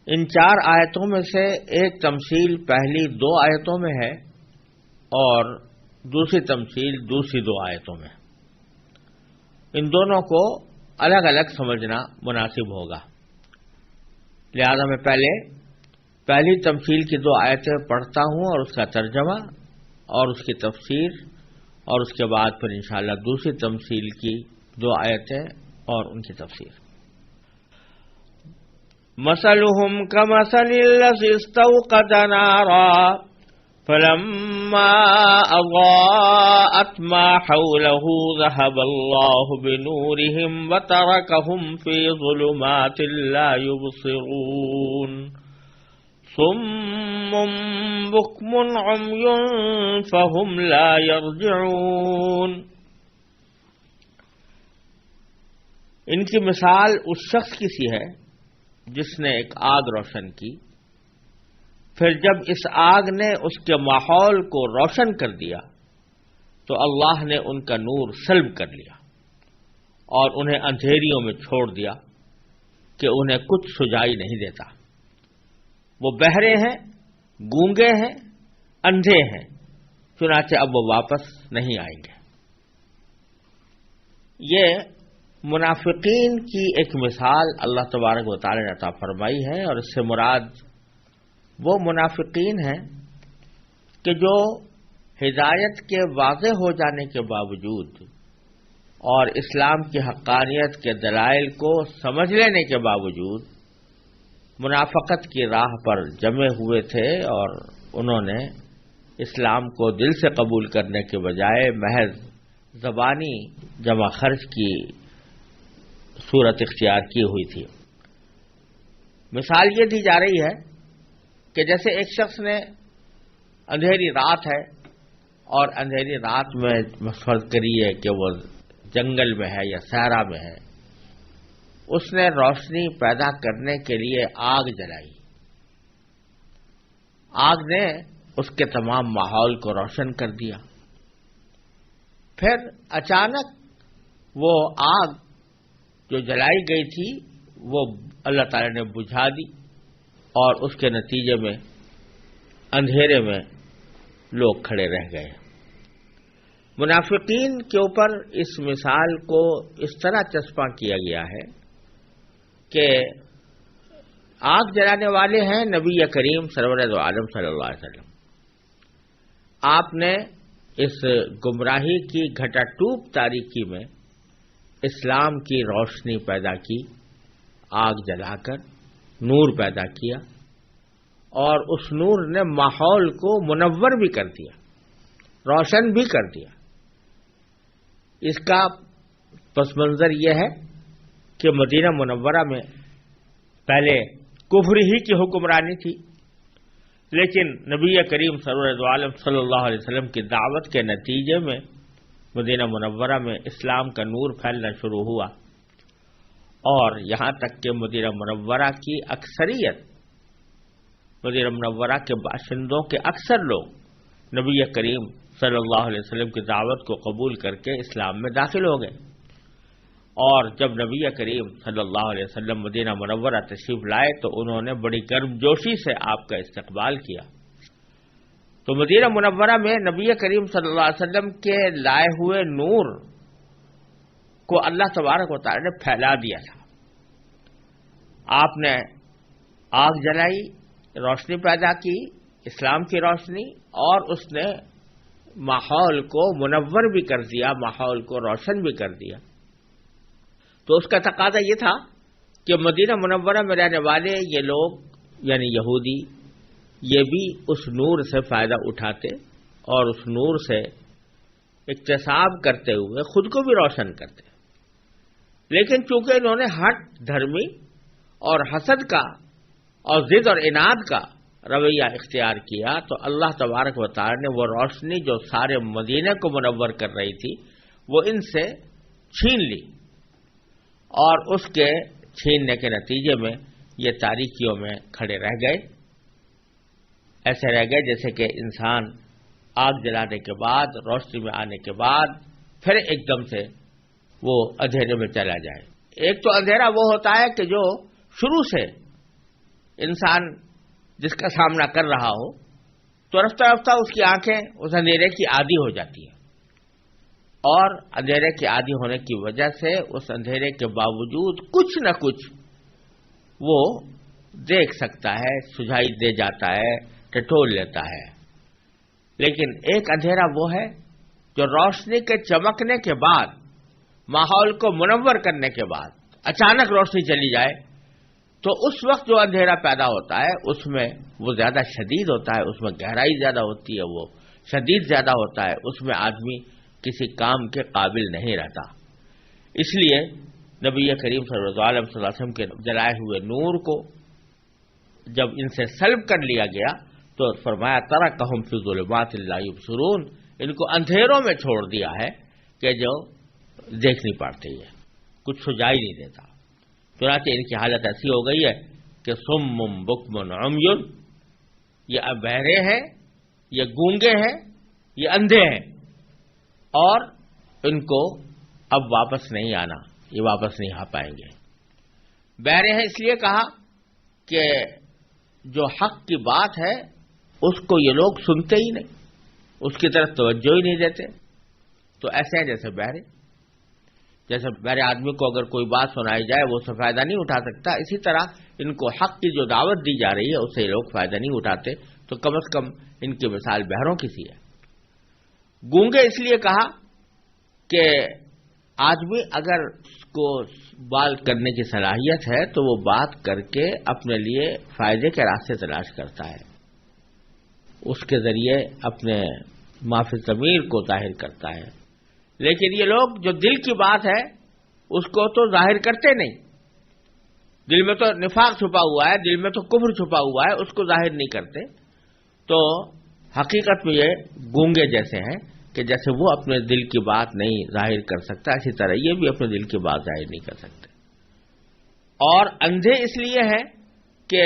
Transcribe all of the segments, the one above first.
ان 4 آیتوں میں سے ایک تمثیل پہلی 2 آیتوں میں ہے اور دوسری تمثیل دوسری 2 آیتوں میں. ان دونوں کو الگ الگ سمجھنا مناسب ہوگا. لہذا میں پہلی تمثیل کی 2 آیتیں پڑھتا ہوں اور اس کا ترجمہ اور اس کی تفسیر، اور اس کے بعد پھر انشاءاللہ دوسری تمثیل کی 2 آیتیں اور ان کی تفسیر. مثلهم كمثل الذي استوقد نارا فلما أضاءت ما حوله ذهب الله بنورهم وتركهم في ظلمات لا يبصرون صم بكم عمي فهم لا يرجعون. ان کی مثال اس شخص کی سی ہے جس نے ایک آگ روشن کی، پھر جب اس آگ نے اس کے ماحول کو روشن کر دیا تو اللہ نے ان کا نور سلب کر لیا اور انہیں اندھیریوں میں چھوڑ دیا کہ انہیں کچھ سجائی نہیں دیتا. وہ بہرے ہیں، گونگے ہیں، اندھے ہیں، چنانچہ اب وہ واپس نہیں آئیں گے. یہ منافقین کی ایک مثال اللہ تبارک و تعالی نے عطا فرمائی ہے، اور اس سے مراد وہ منافقین ہیں کہ جو ہدایت کے واضح ہو جانے کے باوجود اور اسلام کی حقانیت کے دلائل کو سمجھ لینے کے باوجود منافقت کی راہ پر جمے ہوئے تھے، اور انہوں نے اسلام کو دل سے قبول کرنے کے بجائے محض زبانی جمع خرچ کی صورت اختیار کی ہوئی تھی. مثال یہ دی جا رہی ہے کہ جیسے ایک شخص نے اندھیری رات ہے اور اندھیری رات میں فرض کری ہے کہ وہ جنگل میں ہے یا صحرا میں ہے، اس نے روشنی پیدا کرنے کے لیے آگ جلائی. آگ نے اس کے تمام ماحول کو روشن کر دیا. پھر اچانک وہ آگ جو جلائی گئی تھی وہ اللہ تعالی نے بجھا دی، اور اس کے نتیجے میں اندھیرے میں لوگ کھڑے رہ گئے. منافقین کے اوپر اس مثال کو اس طرح چسپاں کیا گیا ہے کہ آگ جلانے والے ہیں نبی کریم سرور دو عالم صلی اللہ علیہ وسلم. آپ نے اس گمراہی کی گھٹا ٹوپ تاریکی میں اسلام کی روشنی پیدا کی، آگ جلا کر نور پیدا کیا، اور اس نور نے ماحول کو منور بھی کر دیا، روشن بھی کر دیا. اس کا پس منظر یہ ہے کہ مدینہ منورہ میں پہلے کفر ہی کی حکمرانی تھی، لیکن نبی کریم سرور دو عالم صلی اللہ علیہ وسلم کی دعوت کے نتیجے میں مدینہ منورہ میں اسلام کا نور پھیلنا شروع ہوا، اور یہاں تک کہ مدینہ منورہ کی اکثریت، مدینہ منورہ کے باشندوں کے اکثر لوگ نبی کریم صلی اللہ علیہ وسلم کی دعوت کو قبول کر کے اسلام میں داخل ہو گئے. اور جب نبی کریم صلی اللہ علیہ وسلم مدینہ منورہ تشریف لائے تو انہوں نے بڑی گرم جوشی سے آپ کا استقبال کیا. تو مدینہ منورہ میں نبی کریم صلی اللہ علیہ وسلم کے لائے ہوئے نور کو اللہ تبارک و تعالی نے پھیلا دیا تھا. آپ نے آگ جلائی، روشنی پیدا کی، اسلام کی روشنی، اور اس نے ماحول کو منور بھی کر دیا، ماحول کو روشن بھی کر دیا. تو اس کا تقاضا یہ تھا کہ مدینہ منورہ میں رہنے والے یہ لوگ یعنی یہودی یہ بھی اس نور سے فائدہ اٹھاتے اور اس نور سے اکتساب کرتے ہوئے خود کو بھی روشن کرتے. لیکن چونکہ انہوں نے ہٹ دھرمی اور حسد کا اور ضد اور عناد کا رویہ اختیار کیا تو اللہ تبارک و تعالی نے وہ روشنی جو سارے مدینے کو منور کر رہی تھی وہ ان سے چھین لی، اور اس کے چھیننے کے نتیجے میں یہ تاریکیوں میں کھڑے رہ گئے. ایسے رہ گئے جیسے کہ انسان آگ جلانے کے بعد، روشنی میں آنے کے بعد پھر ایک دم سے وہ اندھیرے میں چلا جائے. ایک تو اندھیرا وہ ہوتا ہے کہ جو شروع سے انسان جس کا سامنا کر رہا ہو تو رفتہ رفتہ اس کی آنکھیں اس اندھیرے کی عادی ہو جاتی ہیں، اور اندھیرے کے عادی ہونے کی وجہ سے اس اندھیرے کے باوجود کچھ نہ کچھ وہ دیکھ سکتا ہے، سجھائی دے جاتا ہے، ٹٹول لیتا ہے۔ لیکن ایک اندھیرا وہ ہے جو روشنی کے چمکنے کے بعد، ماحول کو منور کرنے کے بعد اچانک روشنی چلی جائے تو اس وقت جو اندھیرا پیدا ہوتا ہے اس میں وہ زیادہ شدید ہوتا ہے، اس میں گہرائی زیادہ ہوتی ہے، وہ شدید زیادہ ہوتا ہے، اس میں آدمی کسی کام کے قابل نہیں رہتا۔ اس لیے نبی کریم صلی اللہ علیہ وسلم کے جلائے ہوئے نور کو جب ان سے سلب کر لیا گیا تو فرمایا ترکہم فی ظلمات لا یبصرون، ان کو اندھیروں میں چھوڑ دیا ہے کہ جو دیکھ نہیں پاتے، یہ کچھ سجائی نہیں دیتا۔ چنانچہ ان کی حالت ایسی ہو گئی ہے کہ صم بکم عمی، یہ بہرے ہیں، یہ گونگے ہیں، یہ اندھے ہیں، اور ان کو اب واپس نہیں آنا، یہ واپس نہیں آ پائیں گے۔ بہرے ہیں اس لیے کہا کہ جو حق کی بات ہے اس کو یہ لوگ سنتے ہی نہیں، اس کی طرف توجہ ہی نہیں دیتے، تو ایسے ہیں جیسے بہرے، جیسے بہرے آدمی کو اگر کوئی بات سنائی جائے وہ اس سے فائدہ نہیں اٹھا سکتا، اسی طرح ان کو حق کی جو دعوت دی جا رہی ہے اس سے یہ لوگ فائدہ نہیں اٹھاتے، تو کم از کم ان کی مثال بہروں کی سی ہے۔ گونگے اس لیے کہا کہ آدمی اگر اس کو بات کرنے کی صلاحیت ہے تو وہ بات کر کے اپنے لیے فائدے کے راستے تلاش کرتا ہے، اس کے ذریعے اپنے معافی ضمیر کو ظاہر کرتا ہے، لیکن یہ لوگ جو دل کی بات ہے اس کو تو ظاہر کرتے نہیں، دل میں تو نفاق چھپا ہوا ہے، دل میں تو کفر چھپا ہوا ہے، اس کو ظاہر نہیں کرتے، تو حقیقت میں یہ گونگے جیسے ہیں کہ جیسے وہ اپنے دل کی بات نہیں ظاہر کر سکتا، اسی طرح یہ بھی اپنے دل کی بات ظاہر نہیں کر سکتے۔ اور اندھے اس لیے ہیں کہ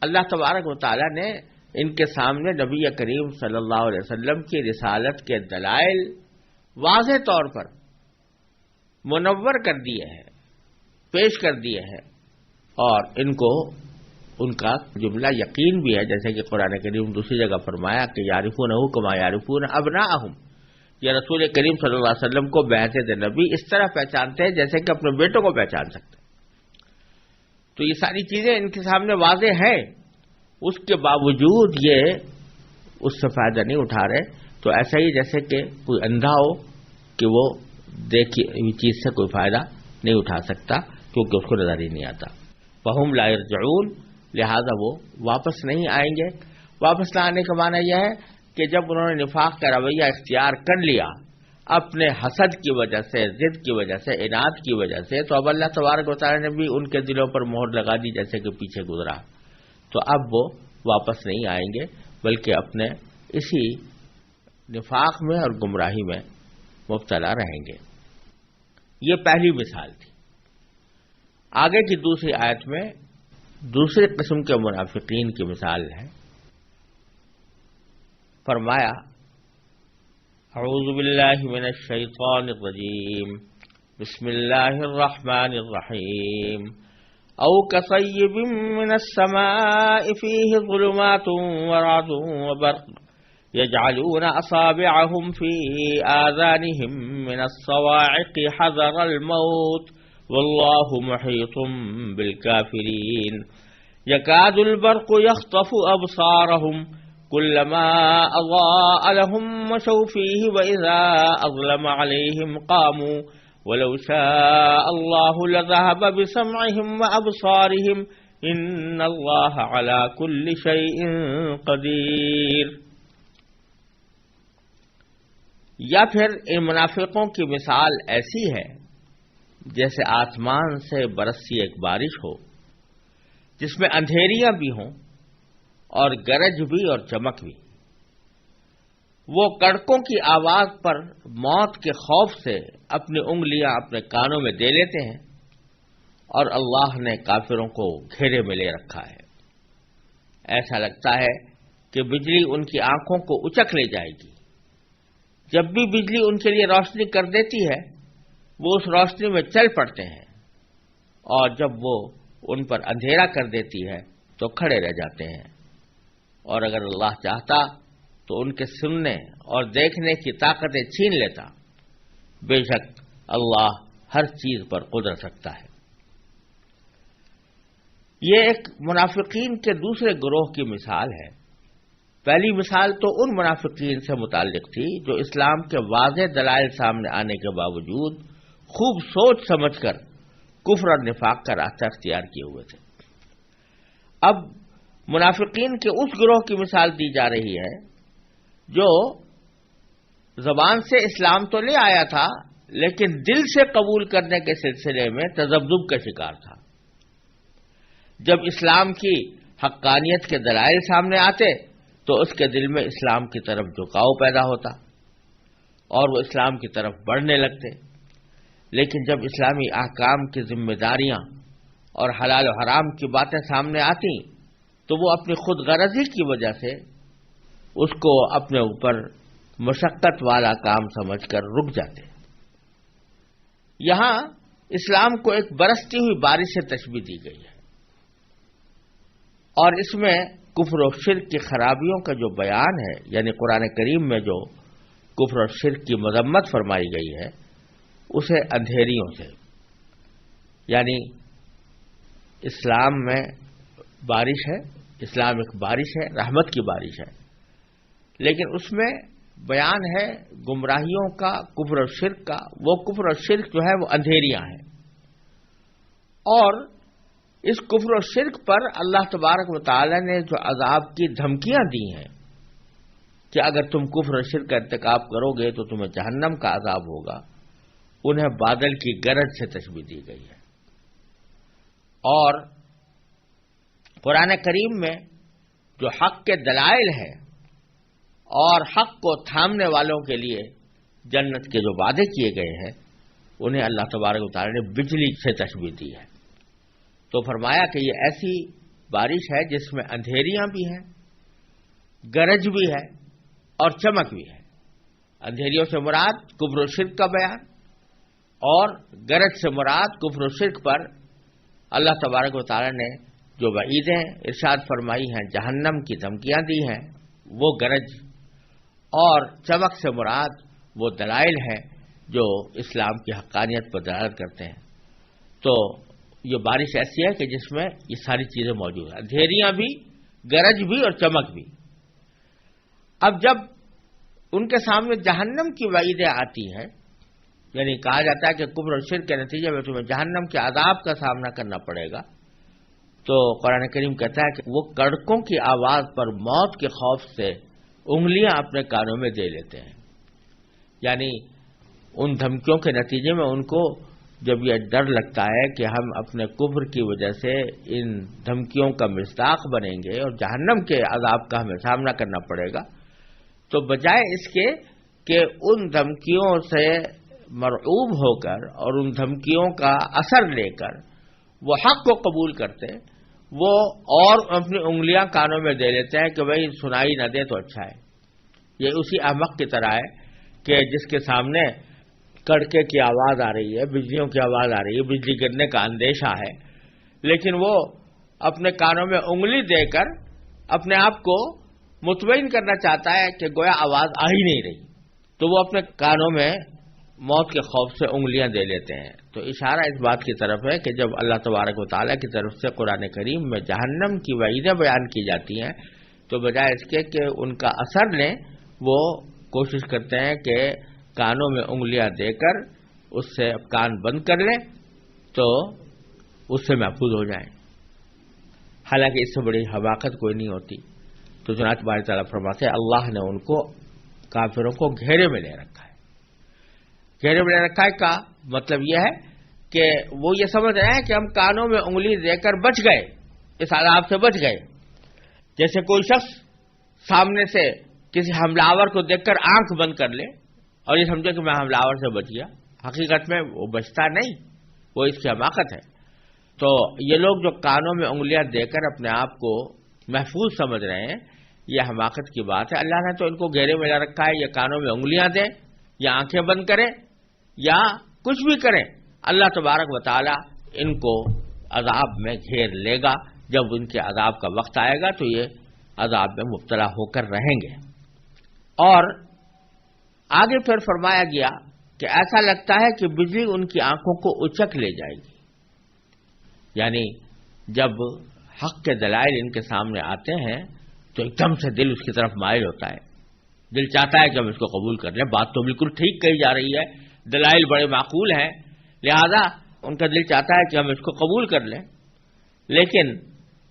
اللہ تبارک و تعالی نے ان کے سامنے نبی کریم صلی اللہ علیہ وسلم کی رسالت کے دلائل واضح طور پر منور کر دیے ہیں، پیش کر دیے ہیں، اور ان کو ان کا جملہ یقین بھی ہے، جیسے کہ قرآن کریم دوسری جگہ فرمایا کہ یعرفونہ کما یعرفون ابناءہم، یہ رسول کریم صلی اللہ علیہ وسلم کو بعثت نبی اس طرح پہچانتے ہیں جیسے کہ اپنے بیٹوں کو پہچان سکتے ہیں۔ تو یہ ساری چیزیں ان کے سامنے واضح ہیں، اس کے باوجود یہ اس سے فائدہ نہیں اٹھا رہے، تو ایسا ہی جیسے کہ کوئی اندھا ہو کہ وہ دیکھی ہوئی چیز سے کوئی فائدہ نہیں اٹھا سکتا کیونکہ اس کو نظر ہی نہیں آتا۔ فہم لا یرجعون، لہذا وہ واپس نہیں آئیں گے۔ واپس نہ آنے کا معنی یہ ہے کہ جب انہوں نے نفاق کا رویہ اختیار کر لیا اپنے حسد کی وجہ سے، ضد کی وجہ سے، عناد کی وجہ سے، تو اب اللہ تبارک و تعالی نے بھی ان کے دلوں پر مہر لگا دی جیسے کہ پیچھے گزرا، تو اب وہ واپس نہیں آئیں گے بلکہ اپنے اسی نفاق میں اور گمراہی میں مبتلا رہیں گے۔ یہ پہلی مثال تھی۔ آگے کی دوسری آیت میں دوسری قسم کے منافقین کی مثال ہے، فرمایا اعوذ باللہ من الشیطان الرجیم بسم اللہ الرحمن الرحیم او کصیب من السماء فیہ ظلمات ورعد وبرق يجعلون أصابعهم في آذانهم من الصواعق حذر الموت والله محيط بالكافرين يكاد البرق يخطف أبصارهم كلما أضاء لهم مشوا فيه وإذا أظلم عليهم قاموا ولو شاء الله لذهب بسمعهم وأبصارهم إن الله على كل شيء قدير۔ یا پھر ان منافقوں کی مثال ایسی ہے جیسے آسمان سے برسی ایک بارش ہو جس میں اندھیریاں بھی ہوں اور گرج بھی اور چمک بھی، وہ کڑکوں کی آواز پر موت کے خوف سے اپنی انگلیاں اپنے کانوں میں دے لیتے ہیں، اور اللہ نے کافروں کو گھیرے میں لے رکھا ہے۔ ایسا لگتا ہے کہ بجلی ان کی آنکھوں کو اچک لے جائے گی۔ جب بھی بجلی ان کے لیے روشنی کر دیتی ہے وہ اس روشنی میں چل پڑتے ہیں، اور جب وہ ان پر اندھیرا کر دیتی ہے تو کھڑے رہ جاتے ہیں، اور اگر اللہ چاہتا تو ان کے سننے اور دیکھنے کی طاقتیں چھین لیتا۔ بے شک اللہ ہر چیز پر قدرت رکھتا ہے۔ یہ ایک منافقین کے دوسرے گروہ کی مثال ہے۔ پہلی مثال تو ان منافقین سے متعلق تھی جو اسلام کے واضح دلائل سامنے آنے کے باوجود خوب سوچ سمجھ کر کفر اور نفاق کا راستہ اختیار کیے ہوئے تھے۔ اب منافقین کے اس گروہ کی مثال دی جا رہی ہے جو زبان سے اسلام تو لے آیا تھا لیکن دل سے قبول کرنے کے سلسلے میں تذبذب کا شکار تھا۔ جب اسلام کی حقانیت کے دلائل سامنے آتے تو اس کے دل میں اسلام کی طرف جھکاؤ پیدا ہوتا اور وہ اسلام کی طرف بڑھنے لگتے، لیکن جب اسلامی احکام کی ذمہ داریاں اور حلال و حرام کی باتیں سامنے آتی تو وہ اپنی خود غرضی کی وجہ سے اس کو اپنے اوپر مشقت والا کام سمجھ کر رک جاتے۔ یہاں اسلام کو ایک برستی ہوئی بارش سے تشبیہ دی گئی ہے، اور اس میں کفر و شرک کی خرابیوں کا جو بیان ہے، یعنی قرآن کریم میں جو کفر و شرک کی مذمت فرمائی گئی ہے اسے اندھیریوں سے، یعنی اسلام میں بارش ہے، اسلام ایک بارش ہے، رحمت کی بارش ہے، لیکن اس میں بیان ہے گمراہیوں کا، کفر و شرک کا۔ وہ کفر و شرک جو ہے وہ اندھیریاں ہیں، اور اس کفر و شرک پر اللہ تبارک و تعالی نے جو عذاب کی دھمکیاں دی ہیں کہ اگر تم کفر و شرک کا ارتکاب کرو گے تو تمہیں جہنم کا عذاب ہوگا، انہیں بادل کی گرج سے تشبیہ دی گئی ہے۔ اور قرآن کریم میں جو حق کے دلائل ہیں اور حق کو تھامنے والوں کے لیے جنت کے جو وعدے کیے گئے ہیں انہیں اللہ تبارک و تعالی نے بجلی سے تشبیہ دی ہے۔ تو فرمایا کہ یہ ایسی بارش ہے جس میں اندھیریاں بھی ہیں، گرج بھی ہے اور چمک بھی ہے۔ اندھیریوں سے مراد کفر و شرک کا بیان، اور گرج سے مراد کفر و شرک پر اللہ تبارک و تعالی نے جو وعیدیں ارشاد فرمائی ہیں، جہنم کی دھمکیاں دی ہیں، وہ گرج، اور چمک سے مراد وہ دلائل ہیں جو اسلام کی حقانیت پر دلالت کرتے ہیں۔ تو یہ بارش ایسی ہے کہ جس میں یہ ساری چیزیں موجود ہیں، اندھیریاں بھی، گرج بھی اور چمک بھی۔ اب جب ان کے سامنے جہنم کی وعیدیں آتی ہیں، یعنی کہا جاتا ہے کہ کفر و شرک کے نتیجے میں تمہیں جہنم کے عذاب کا سامنا کرنا پڑے گا، تو قرآن کریم کہتا ہے کہ وہ کڑکوں کی آواز پر موت کے خوف سے انگلیاں اپنے کانوں میں دے لیتے ہیں۔ یعنی ان دھمکیوں کے نتیجے میں ان کو جب یہ ڈر لگتا ہے کہ ہم اپنے کفر کی وجہ سے ان دھمکیوں کا مصداق بنیں گے اور جہنم کے عذاب کا ہمیں سامنا کرنا پڑے گا، تو بجائے اس کے کہ ان دھمکیوں سے مرعوب ہو کر اور ان دھمکیوں کا اثر لے کر وہ حق کو قبول کرتے، وہ اور اپنی انگلیاں کانوں میں دے لیتے ہیں کہ بھائی سنائی نہ دے تو اچھا ہے۔ یہ اسی احمق کی طرح ہے کہ جس کے سامنے کڑکے کی آواز آ رہی ہے، بجلیوں کی آواز آ رہی ہے، بجلی گرنے کا اندیشہ ہے، لیکن وہ اپنے کانوں میں انگلی دے کر اپنے آپ کو مطمئن کرنا چاہتا ہے کہ گویا آواز آ ہی نہیں رہی، تو وہ اپنے کانوں میں موت کے خوف سے انگلیاں دے لیتے ہیں۔ تو اشارہ اس بات کی طرف ہے کہ جب اللہ تبارک و تعالیٰ کی طرف سے قرآن کریم میں جہنم کی وعیدیں بیان کی جاتی ہیں تو بجائے اس کے کہ ان کا اثر لیں، وہ کوشش کرتے ہیں کہ کانوں میں انگلیاں دے کر اس سے کان بند کر لیں تو اس سے محفوظ ہو جائیں، حالانکہ اس سے بڑی حماقت کوئی نہیں ہوتی۔ تو چنانچہ باری تعالیٰ فرماتے ہیں اللہ نے ان کو، کافروں کو گھیرے میں لے رکھا ہے۔ گھیرے میں لے رکھا ہے کا مطلب یہ ہے کہ وہ یہ سمجھ رہے ہیں کہ ہم کانوں میں انگلی دے کر بچ گئے، اس عذاب سے بچ گئے۔ جیسے کوئی شخص سامنے سے کسی حملہ آور کو دیکھ کر آنکھ بند کر لے اور یہ سمجھے کہ میں حملہ آور سے بچ گیا، حقیقت میں وہ بچتا نہیں، وہ اس کی حماقت ہے۔ تو یہ لوگ جو کانوں میں انگلیاں دے کر اپنے آپ کو محفوظ سمجھ رہے ہیں، یہ حماقت کی بات ہے۔ اللہ نے تو ان کو گھیرے میں لا رکھا ہے، یہ کانوں میں انگلیاں دیں یا آنکھیں بند کریں یا کچھ بھی کریں، اللہ تبارک و تعالی ان کو عذاب میں گھیر لے گا، جب ان کے عذاب کا وقت آئے گا تو یہ عذاب میں مبتلا ہو کر رہیں گے۔ اور آگے پھر فرمایا گیا کہ ایسا لگتا ہے کہ بجلی ان کی آنکھوں کو اچک لے جائے گی، یعنی جب حق کے دلائل ان کے سامنے آتے ہیں تو ایک دم سے دل اس کی طرف مائل ہوتا ہے، دل چاہتا ہے کہ ہم اس کو قبول کر لیں، بات تو بالکل ٹھیک کہی جا رہی ہے، دلائل بڑے معقول ہیں، لہذا ان کا دل چاہتا ہے کہ ہم اس کو قبول کر لیں۔ لیکن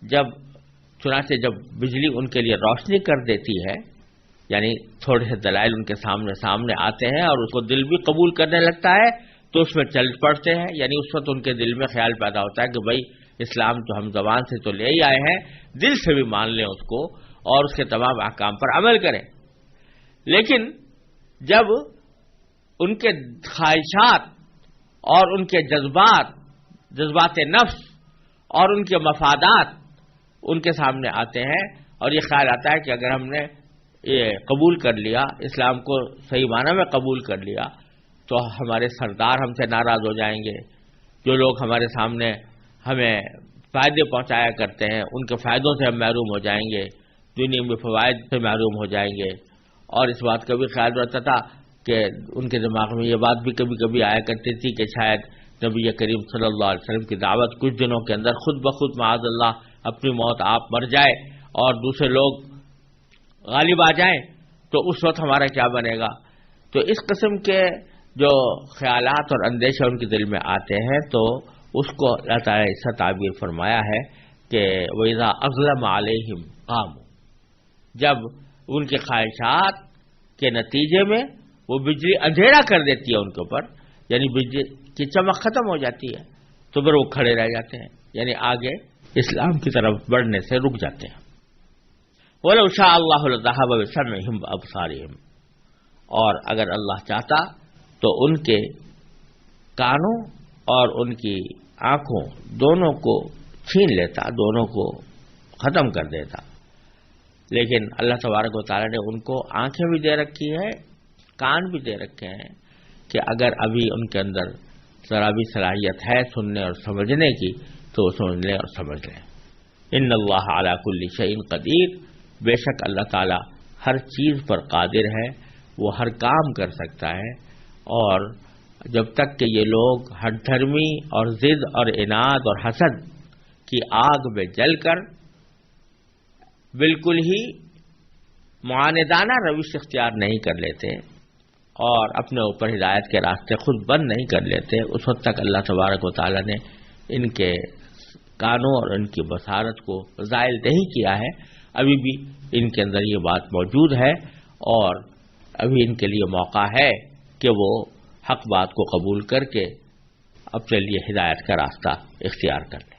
چنانچہ جب بجلی ان کے لیے روشنی کر دیتی ہے، یعنی تھوڑے سے دلائل ان کے سامنے آتے ہیں اور اس کو دل بھی قبول کرنے لگتا ہے تو اس میں چل پڑتے ہیں، یعنی اس وقت ان کے دل میں خیال پیدا ہوتا ہے کہ بھائی اسلام تو ہم زبان سے تو لے ہی آئے ہیں، دل سے بھی مان لیں اس کو اور اس کے تمام احکام پر عمل کریں۔ لیکن جب ان کے خواہشات اور ان کے جذبات نفس اور ان کے مفادات ان کے سامنے آتے ہیں اور یہ خیال آتا ہے کہ اگر ہم نے یہ قبول کر لیا، اسلام کو صحیح معنی میں قبول کر لیا، تو ہمارے سردار ہم سے ناراض ہو جائیں گے، جو لوگ ہمارے سامنے ہمیں فائدے پہنچایا کرتے ہیں ان کے فائدوں سے ہم محروم ہو جائیں گے، دنیا میں فوائد سے محروم ہو جائیں گے۔ اور اس بات کا بھی خیال رہتا تھا کہ ان کے دماغ میں یہ بات بھی کبھی کبھی آیا کرتی تھی کہ شاید نبی کریم صلی اللہ علیہ وسلم کی دعوت کچھ دنوں کے اندر خود بخود معاذ اللہ اپنی موت آپ مر جائے اور دوسرے لوگ غالب آ جائیں تو اس وقت ہمارا کیا بنے گا۔ تو اس قسم کے جو خیالات اور اندیشے ان کے دل میں آتے ہیں تو اس کو اللہ تعالیٰ نے اس سے تعبیر فرمایا ہے کہ وَإِذَا أَظْلَمَ عَلَيْهِمْ قَامُوا، جب ان کے خواہشات کے نتیجے میں وہ بجلی اندھیرا کر دیتی ہے ان کے اوپر، یعنی بجلی کی چمک ختم ہو جاتی ہے تو پھر وہ کھڑے رہ جاتے ہیں، یعنی آگے اسلام کی طرف بڑھنے سے رک جاتے ہیں۔ وَلَوْ شَاءَ اللَّهُ لَذَهَبَ بِسَمْعِهِمْ وَأَبْصَارِهِمْ، اور اگر اللہ چاہتا تو ان کے کانوں اور ان کی آنکھوں دونوں کو چھین لیتا، دونوں کو ختم کر دیتا۔ لیکن اللہ تبارک و تعالیٰ نے ان کو آنکھیں بھی دے رکھی ہے، کان بھی دے رکھے ہیں کہ اگر ابھی ان کے اندر ذرا بھی صلاحیت ہے سننے اور سمجھنے کی تو وہ سمجھ لیں اور سمجھ لیں۔ ان اللہ علی کل شیء قدیر، بے شک اللہ تعالیٰ ہر چیز پر قادر ہے، وہ ہر کام کر سکتا ہے۔ اور جب تک کہ یہ لوگ ہٹ دھرمی اور ضد اور عناد اور حسد کی آگ میں جل کر بالکل ہی معاندانہ روش اختیار نہیں کر لیتے اور اپنے اوپر ہدایت کے راستے خود بند نہیں کر لیتے، اس وقت تک اللہ تبارک و تعالیٰ نے ان کے کانوں اور ان کی بصارت کو زائل نہیں کیا ہے، ابھی بھی ان کے اندر یہ بات موجود ہے اور ابھی ان کے لیے موقع ہے کہ وہ حق بات کو قبول کر کے اپنے لیے ہدایت کا راستہ اختیار کر لیں۔